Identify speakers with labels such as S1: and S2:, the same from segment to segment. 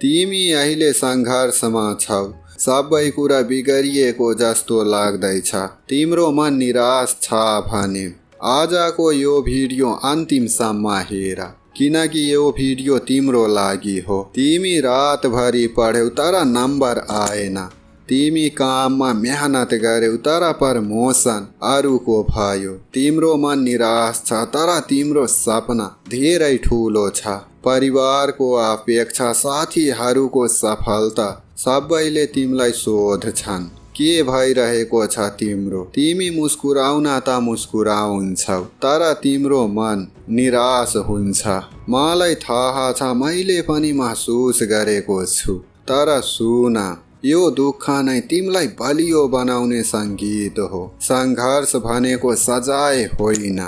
S1: तिमी अहिले सङ्घर्षमा छौ। सबै कुरा बिगरिएको जस्तो लाग्दैछ। तिम्रो मन निराश छ भने आजको यो भिडियो अन्तिमसम्म हेर, किनकि यो भिडियो तिम्रो लागि हो। तिमी रातभरि पढ्यौ तर नम्बर आएन। तिमी काममा मेहनत गर्यौ तर प्रमोसन अरूको भयो। तिम्रो मन निराश छ तर तिम्रो सपना धेरै ठुलो छ। परिवारको अपेक्षा, साथीहरूको सफलता, सबैले तिमीलाई सोध्छन् के भइरहेको छ तिम्रो। तिमी मुस्कुराउन त मुस्कुराउँछौ तर तिम्रो मन निराश हुन्छ। मलाई थाहा छ, मैले पनि महसुस गरेको छु। तर सुन, यो दुःख नै तिमीलाई बलियो बनाउने सङ्गीत हो। सङ्घर्ष भनेको सजाय होइन,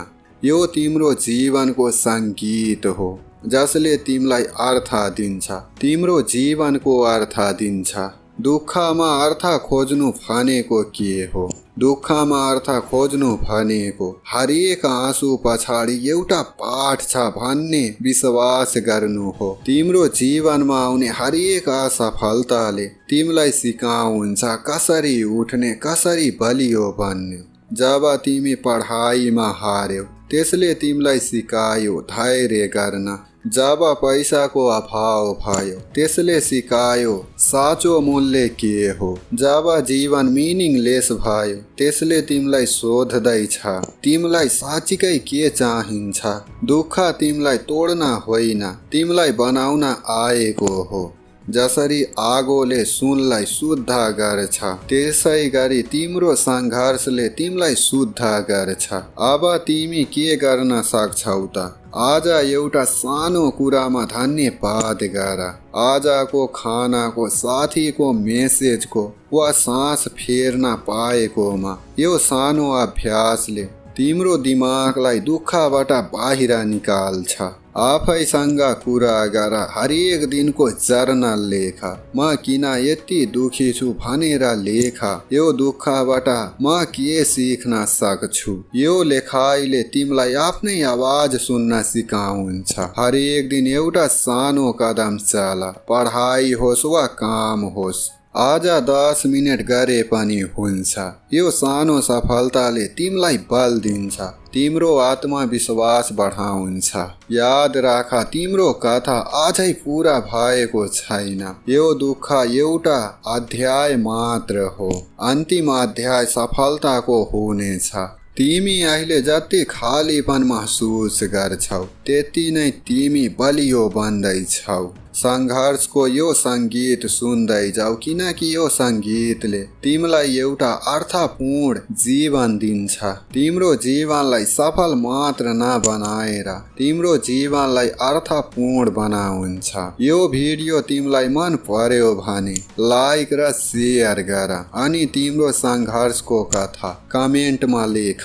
S1: यो तिम्रो जीवनको सङ्गीत हो जसले तिमीलाई अर्थ दिन्छ, तिम्रो जीवनको अर्थ दिन्छ। दुःखमा अर्थ खोज्नु भनेको के हो? दुःखमा अर्थ खोज्नु भनेको हरेक आँसु पछाडि एउटा पाठ छ भन्ने विश्वास गर्नु हो। तिम्रो जीवनमा आउने हरेक असफलताले तिमीलाई सिकाउँछ कसरी उठ्ने, कसरी बलियो बन्ने। जब तिमी पढाइमा हार्यौ त्यसले तिमीलाई सिकायो धैर्य गर्न। जब पैसाको अभाव भयो त्यसले सिकायो साँचो मूल्य के हो। जब जीवन मिनिङलेस भयो त्यसले तिमीलाई सोध्दैछ तिमीलाई साँच्चीकै के चाहिन्छ। दुःख तिमीलाई तोड्न होइन, तिमीलाई बनाउन आएको हो। जसरी आगोले सुनलाई शुद्ध गर्छ त्यसै गरी तिम्रो सङ्घर्षले तिमीलाई शुद्ध गर्छ। अब तिमी के गर्न सक्छौ त? आज एउटा सानो कुरामा धन्यवाद गर। आजको खानाको, साथीको मेसेजको वा सास फेर्न पाएकोमा। यो सानो अभ्यासले तिम्रो दिमागलाई दुःखबाट बाहिर निकाल्छ। आफैसँग कुरा गर, हरेक दिनको जर्नल लेख। म किन यति दुखी छु भनेर लेख। यो दुःखबाट म के सिक्न सक्छु? यो लेखाइले तिमीलाई आफ्नै आवाज सुन्न सिकाउँछ। हरेक दिन एउटा सानो कदम चाल, पढाइ होस् वा काम होस्। आज 10 मिनेट गरे पनि हुन्छ। यो सानो सफलताले तिमीलाई बल दिन्छ, तिम्रो आत्मविश्वास बढाउँछ। याद राख, तिम्रो कथा अझै पुरा भएको छैन। यो दुःख एउटा अध्याय मात्र हो, अन्तिम अध्याय सफलताको हुनेछ। तिमी अहिले जति खालीपन महसुस गर्छौ त्यति नै तिमी बलियो बन्दैछौ। सङ्घर्षको यो सङ्गीत सुन्दै जाऊ, किनकि यो सङ्गीतले तिमीलाई एउटा अर्थपूर्ण जीवन दिन्छ। तिम्रो जीवनलाई सफल मात्र नबनाएर तिम्रो जीवनलाई अर्थपूर्ण बनाउँछ। यो भिडियो तिमीलाई मन पर्यो भने लाइक र सेयर गर अनि तिम्रो सङ्घर्षको कथा कमेन्टमा लेख।